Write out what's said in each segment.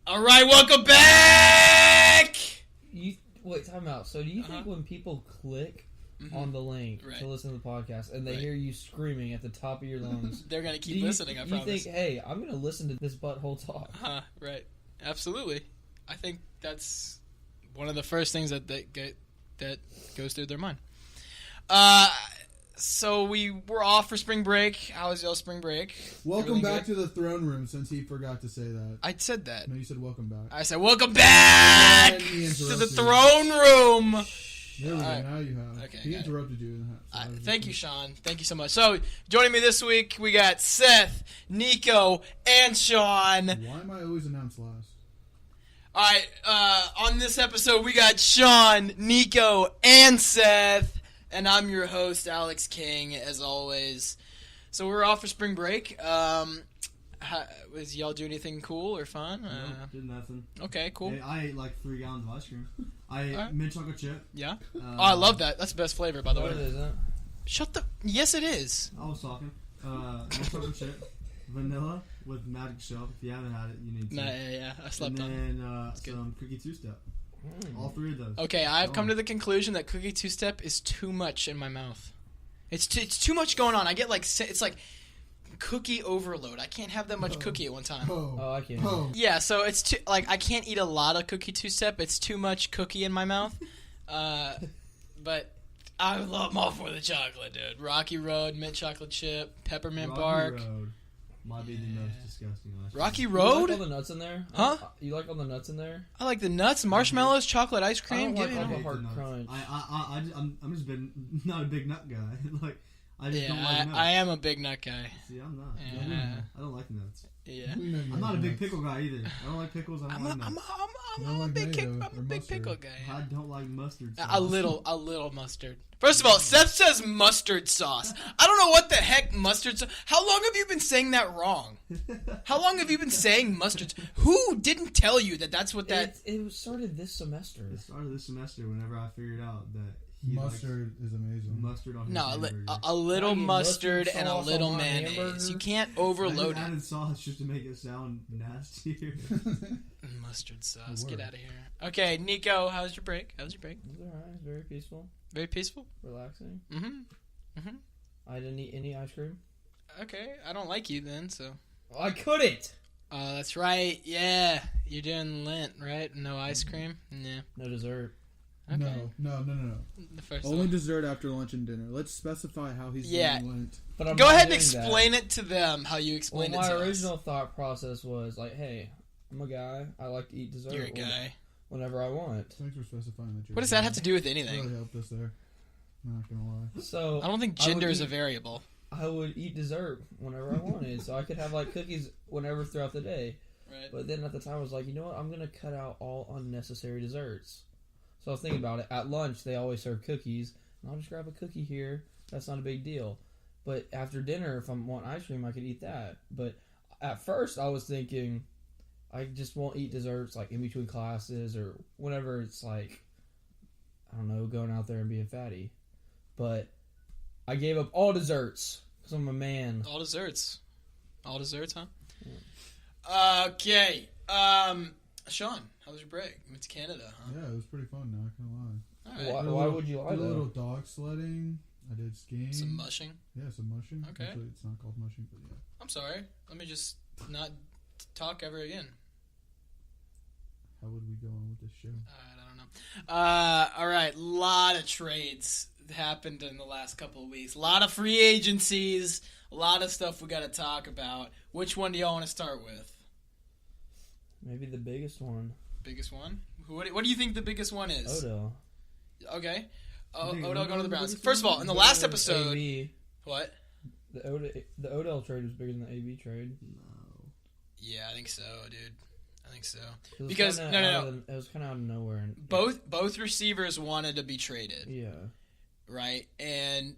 All right, welcome back. Wait, time out. So do you think when people click on the link to listen to the podcast and they hear you screaming at the top of your lungs, they're going to keep listening, I promise. You think, hey, I'm going to listen to this butthole talk. Right. Absolutely. I think that's one of the first things that goes through their mind. So we're off for spring break. How was y'all spring break? Welcome back to the throne room, since he forgot to say that. I said that. No, you said welcome back. I said welcome back to the throne room. There we go. Now you have. Okay, he interrupted you in that. So thank you, Sean. Thank you so much. So joining me this week, we got Seth, Nico, and Sean. Why am I always announced last? All right. On this episode, we got Sean, Nico, and Seth. And I'm your host, Alex King, as always. So we're off for spring break. Was y'all do anything cool or fun? No, did nothing. Okay, cool. I ate like 3 gallons of ice cream. I ate mint chocolate chip. Yeah? I love that. That's the best flavor, by the way. What is it? Shut the... Yes, it is. I was talking. Mint chocolate chip. Vanilla with magic shelf. If you haven't had it, you need to. Yeah. I slept on it. And then some cookie two-step. All 3 of those. Okay, I've come to the conclusion that cookie two-step is too much in my mouth. It's too much going on. I get like... It's like cookie overload. I can't have that much cookie at one time. I can't. Yeah, so it's too... Like, I can't eat a lot of cookie two-step. It's too much cookie in my mouth. But I love them all for the chocolate, dude. Rocky Road, mint chocolate chip, peppermint bark. Rocky Road might be the most disgusting ice cream. Rocky You Road? like all the nuts in there? Huh? You like all the nuts in there? I like the nuts, marshmallows, chocolate ice I cream. don't like Give all me the all. hard crunch. I'm just been not a big nut guy. Like I just don't like nuts. I am a big nut guy. See, I'm not. Yeah. I don't like nuts. Yeah. I'm not a big pickle guy either. I don't like pickles. I don't like nuts. I'm a big pickle guy. I don't like mustard sauce. A little mustard. First of all, Seth says mustard sauce. I don't know what the heck mustard sauce. How long have you been saying that wrong? How long have you been saying mustard? Who didn't tell you that that's what that... It started this semester. It started this semester whenever I figured out that he Mustard is amazing. mustard on his No, hamburger. a little I mean, mustard mustard and a sauce little on my mayonnaise. hamburger? You can't I overload just it. added sauce just to make it sound nastier. Mustard sauce. Get out of here. Okay, Nico, how's your break? It was alright. It was very peaceful. Very peaceful? Relaxing. Mm-hmm. I didn't eat any ice cream. Okay, I don't like you then, so... I couldn't! Oh, that's right. Yeah. You're doing Lent, right? No ice cream? Yeah. No dessert. Okay. No. The first Only one. dessert after lunch and dinner. Let's specify how he's Yeah. doing Lent. But I'm Go not ahead and doing explain it to them how you that. explained Well, it to my us. original thought process was like, hey, I'm a guy. I like to eat dessert You're a guy. whenever I want. Thanks for specifying that. You're What does that have to do with Really anything? helped us there. Not gonna lie. So I don't think I would gender is a eat- variable. I would eat dessert whenever I wanted, so I could have like cookies whenever throughout the day. Right. But then at the time I was like, you know what? I'm gonna cut out all unnecessary desserts. So I was thinking about it. At lunch, they always serve cookies, and I'll just grab a cookie here. That's not a big deal. But after dinner, if I want ice cream, I could eat that. But at first, I was thinking, I just won't eat desserts like in between classes or whenever it's like, I don't know, going out there and being fatty. But I gave up all desserts because I'm a man. All desserts, huh? Yeah. Okay. Sean, how was your break? You went to Canada, huh? Yeah, it was pretty fun. Not gonna lie. All right. Why would you lie Did a though? little dog sledding. I did skiing. Some mushing. Yeah, some mushing. Okay. Actually, it's not called mushing, but yeah. I'm sorry. Let me just not talk ever again. How would we go on with this show? I don't know. All right. Lot of trades happened in the last couple of weeks. A lot of free agencies. A lot of stuff we got to talk about. Which one do y'all want to start with? Maybe the biggest one. Biggest one? What do you think the biggest one is? Odell. Okay. You think Odell going to the Browns. biggest First of all, in the last episode... AB. What? The Odell trade was bigger than the AB trade. No. Yeah, I think so, dude. I think so. It was Because, kinda no. out of the- it was kind of out of nowhere. And Both receivers wanted to be traded, Yeah. right? And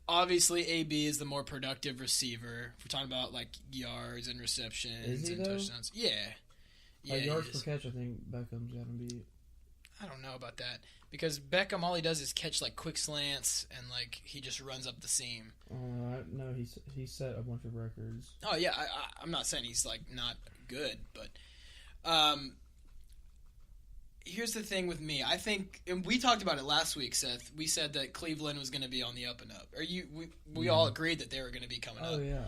obviously AB is the more productive receiver. If we're talking about like yards and receptions Is he, and though? touchdowns. Yeah. Yeah, Like he yards is. per catch, I think Beckham's got to be. I don't know about that. Because Beckham, all he does is catch like quick slants and like he just runs up the seam. No, he set a bunch of records. Oh yeah, I'm not saying he's like not good. But here's the thing with me. I think, and we talked about it last week, Seth. We said that Cleveland was going to be on the up and up. We all agreed that they were going to be coming up. Oh, yeah.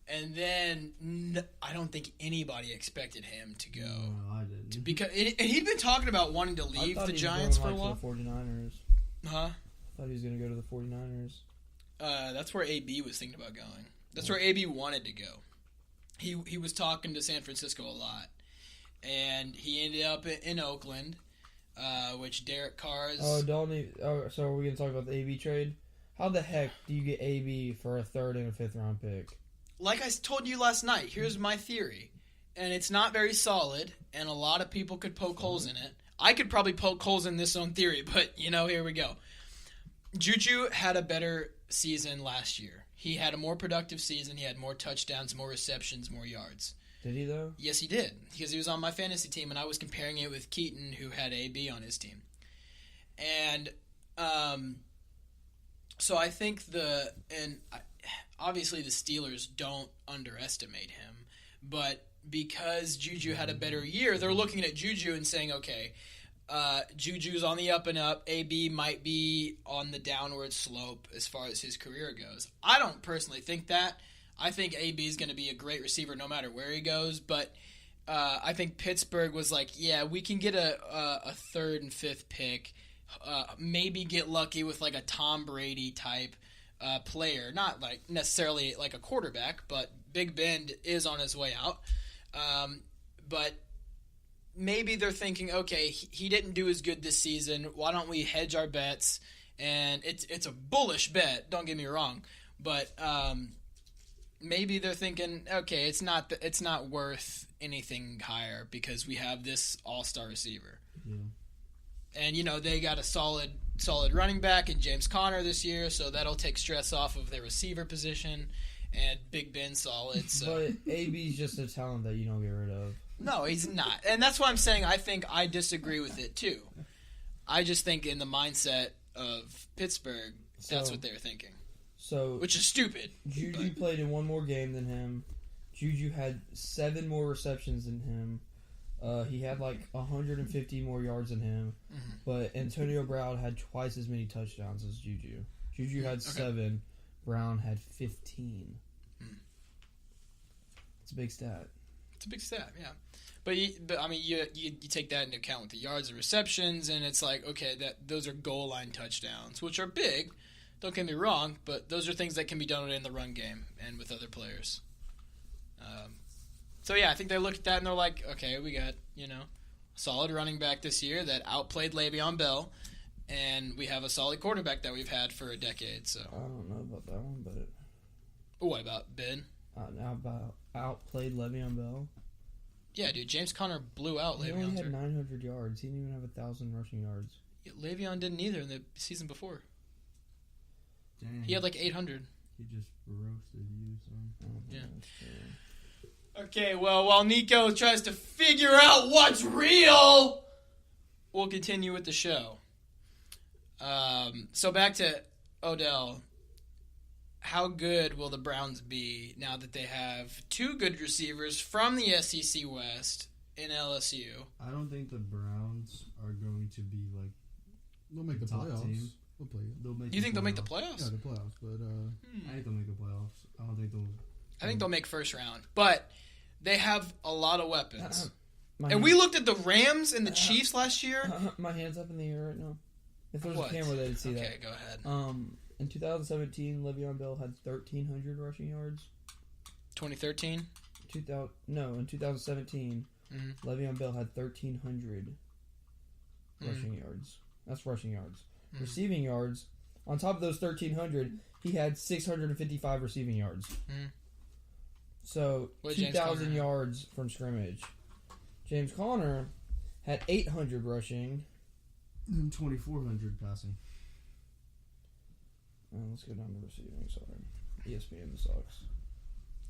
And then I don't think anybody expected him to go. No, I didn't. And he'd been talking about wanting to leave the Giants for a while. To the 49ers. Huh? I thought he was going to go to the 49ers. That's where AB was thinking about going. That's where AB wanted to go. He was talking to San Francisco a lot. And he ended up in Oakland, which Derek Carr's... So are we going to talk about the AB trade? How the heck do you get AB for a 3rd and a 5th round pick? Like I told you last night, here's my theory. And it's not very solid, and a lot of people could poke holes in it. I could probably poke holes in this own theory, but, here we go. Juju had a better season last year. He had a more productive season. He had more touchdowns, more receptions, more yards. Did he, though? Yes, he did, because he was on my fantasy team, and I was comparing it with Keaton, who had AB on his team. And so I think obviously the Steelers don't underestimate him, but because Juju had a better year, they're looking at Juju and saying, okay, Juju's on the up and up. AB might be on the downward slope as far as his career goes. I don't personally think that. I think AB is going to be a great receiver no matter where he goes, but I think Pittsburgh was like, yeah, we can get a 3rd and 5th pick, maybe get lucky with like a Tom Brady type player, not like necessarily like a quarterback, but Big Ben is on his way out. But maybe they're thinking, okay, he didn't do as good this season. Why don't we hedge our bets? And it's a bullish bet. Don't get me wrong, but maybe they're thinking, okay, it's not worth anything higher because we have this all-star receiver. Yeah. And they got a solid running back in James Conner this year, so that'll take stress off of their receiver position. And Big Ben solid. So. But AB's just a talent that you don't get rid of. No, he's not. And that's why I'm saying I disagree with it, too. I just think in the mindset of Pittsburgh, that's what they're thinking. Which is stupid. Juju played in one more game than him. Juju had 7 more receptions than him. He had like 150 more yards than him. Mm-hmm. But Antonio Brown had twice as many touchdowns as Juju. Juju had 7. Brown had 15. It's a big stat. It's a big stat, yeah. But I mean, you take that into account with the yards and receptions, and it's like, okay, those are goal line touchdowns, which are big. Don't get me wrong, but those are things that can be done in the run game and with other players. So yeah, I think they look at that and they're like, okay, we got a solid running back this year that outplayed Le'Veon Bell. And we have a solid quarterback that we've had for a decade. So I don't know about that one, but what about Ben? About outplayed Le'Veon Bell. Yeah, dude. James Conner blew out Le'Veon. He only had 900 yards. He didn't even have 1,000 rushing yards. Yeah, Le'Veon didn't either in the season before. Dang. He had like 800. He just roasted you, so. Yeah. Okay, well, while Nico tries to figure out what's real, we'll continue with the show. So back to Odell. How good will the Browns be now that they have 2 good receivers from the SEC West in LSU? I don't think the Browns are going to be like they'll make the top playoffs. team. They'll play. You think they'll make the playoffs? Yeah, the playoffs, but I think they'll make the playoffs. I don't think they'll. I think they'll make first round, but they have a lot of weapons. We looked at the Rams and the Chiefs last year. My hand's up in the air right now. If there was a camera, they'd see that. Okay, go ahead. In 2017, Le'Veon Bell had 1,300 rushing yards. 2013? In 2017, Le'Veon Bell had 1,300 rushing yards. That's rushing yards. Receiving yards, on top of those 1,300, he had 655 receiving yards. So, 2,000 yards from scrimmage. James Conner had 800 rushing. And 2,400 passing. Let's go down to receiving. Sorry. ESPN sucks.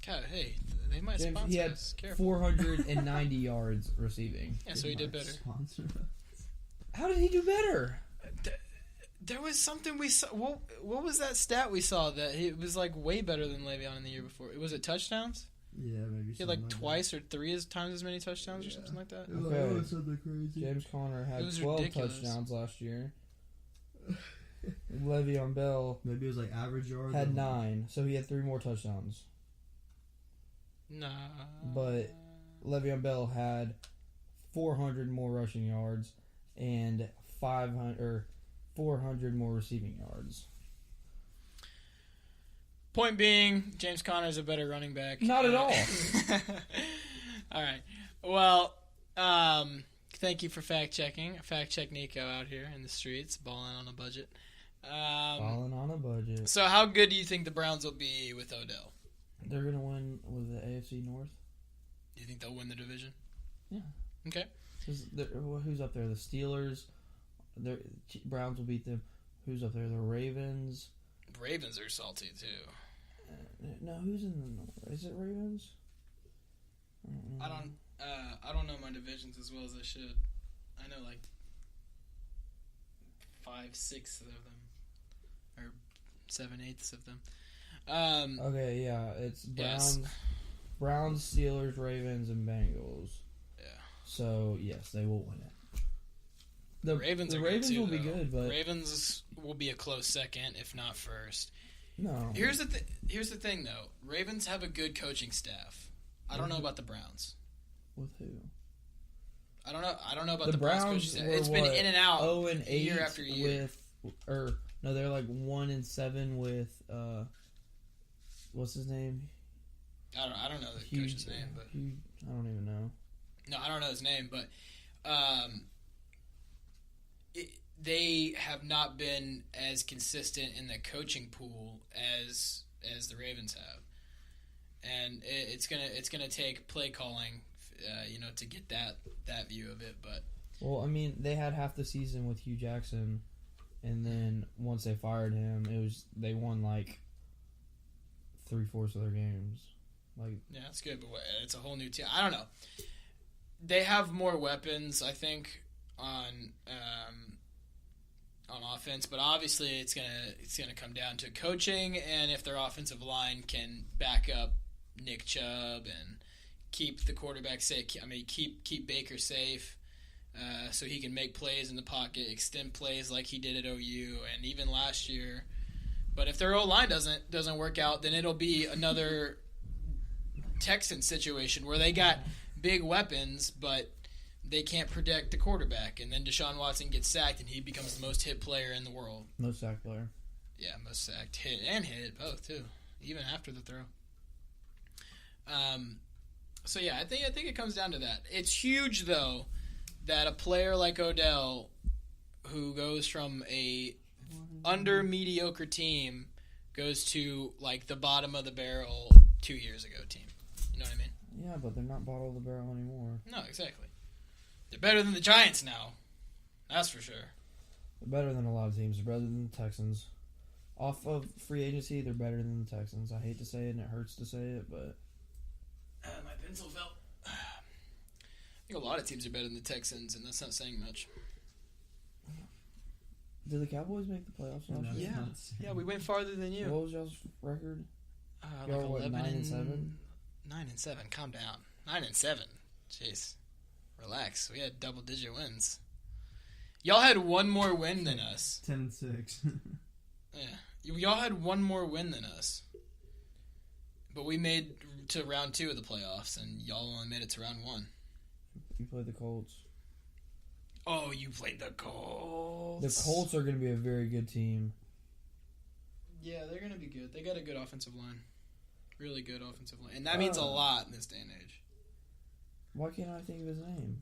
God, hey, they might sponsor he had us. Careful. 490 yards receiving. Yeah, so he did better. Sponsor us. How did he do better? There was something we saw. What was that stat we saw that it was like way better than Le'Veon in the year before? Was it touchdowns? Yeah, maybe. He had like twice or three times as many touchdowns or something like that. Okay. was something crazy. James Conner It had was 12 ridiculous. touchdowns last year. Le'Veon Bell Maybe it was like average yards. had 9, so he had 3 more touchdowns. Nah. But Le'Veon Bell had 400 more rushing yards and 400 more receiving yards. Point being, James Conner's a better running back. Not at all. All right. Well, thank you for fact checking. Fact check Nico out here in the streets, balling on a budget. Falling on a budget. So, how good do you think the Browns will be with Odell? They're going to win with the AFC North. Do you think they'll win the division? Yeah. Okay. Who's up there? The Steelers. The Browns will beat them. Who's up there? The Ravens. Ravens are salty too. No, who's in the North? Is it Ravens? I don't know my divisions as well as I should. I know like 5/6 of them, or 7/8 of them. Okay, yeah, it's Yes. Browns, Steelers, Ravens, and Bengals. Yeah. So yes, they will win it. The Ravens are Ravens good too, will be though. good, but Ravens will be a close second, if not first. no. Here's the thing, though. Ravens have a good coaching staff. I don't know about the Browns. With who? I don't know about The the Browns coaching Browns staff. were It's been in and out. 0-8 year after year. they're like 1-7 with what's his name? I don't know the Hugh- coach's name, but Hugh- I don't even know. no, I don't know his name, but they have not been as consistent in the coaching pool as the Ravens have, and it's gonna take play calling, to get that view of it. But Well, I mean, they had half the season with Hugh Jackson, and then once they fired him, they won like 3/4 of their games. Like, yeah, it's good, but it's a whole new team. I don't know. They have more weapons, I think, on offense, but obviously it's gonna come down to coaching and if their offensive line can back up Nick Chubb and keep the quarterback safe. I mean, keep Baker safe, so he can make plays in the pocket, extend plays like he did at OU and even last year. But if their O-line doesn't work out, then it'll be another Texans situation where they got big weapons, but they can't protect the quarterback, and then Deshaun Watson gets sacked, and he becomes the most hit player in the world. most sack player. Yeah, most sacked, hit both too, even after the throw. So yeah, I think it comes down to that. It's huge though that a player like Odell, who goes from a under mediocre team, goes to like the bottom of the barrel 2 years ago team. You know what I mean? Yeah, but they're not bottom of the barrel anymore. No, exactly. They're better than the Giants now. That's for sure. They're better than a lot of teams. They're better than the Texans. Off of free agency, they're better than the Texans. I hate to say it, and it hurts to say it, but My pencil fell. I think a lot of teams are better than the Texans, and that's not saying much. did the Cowboys make the playoffs last year? Yeah, we went farther than you. What was y'all's record? Like Y'all, what, 9-7? 9-7. Calm down. 9-7. Jeez, relax. We had double-digit wins. Y'all had one more win than us. 10-6. Yeah, y'all had one more win than us. But we made to round 2 of the playoffs, and y'all only made it to round 1. You played the Colts. Oh, you played the Colts. The Colts are going to be a very good team. Yeah, they're going to be good. They got a good offensive line. Really good offensive line. And that means a lot in this day and age. Why can't I think of his name?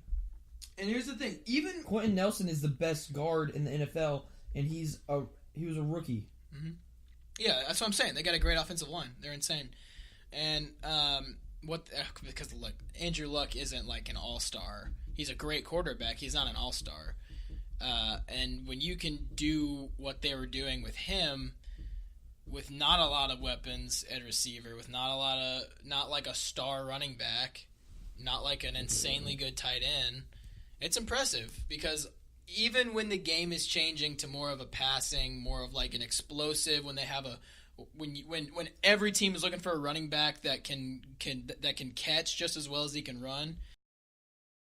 And here's the thing. Even Quentin Nelson is the best guard in the NFL, and he was a rookie. Mm-hmm. Yeah, that's what I'm saying. They got a great offensive line. They're insane. And because look, Andrew Luck isn't like an all-star. He's a great quarterback. He's not an all-star. And when you can do what they were doing with him, with not a lot of weapons at receiver, with not like a star running back, not like an insanely good tight end, it's impressive because even when the game is changing to more of a passing, more of like an explosive, when they have a when every team is looking for a running back that can catch just as well as he can run,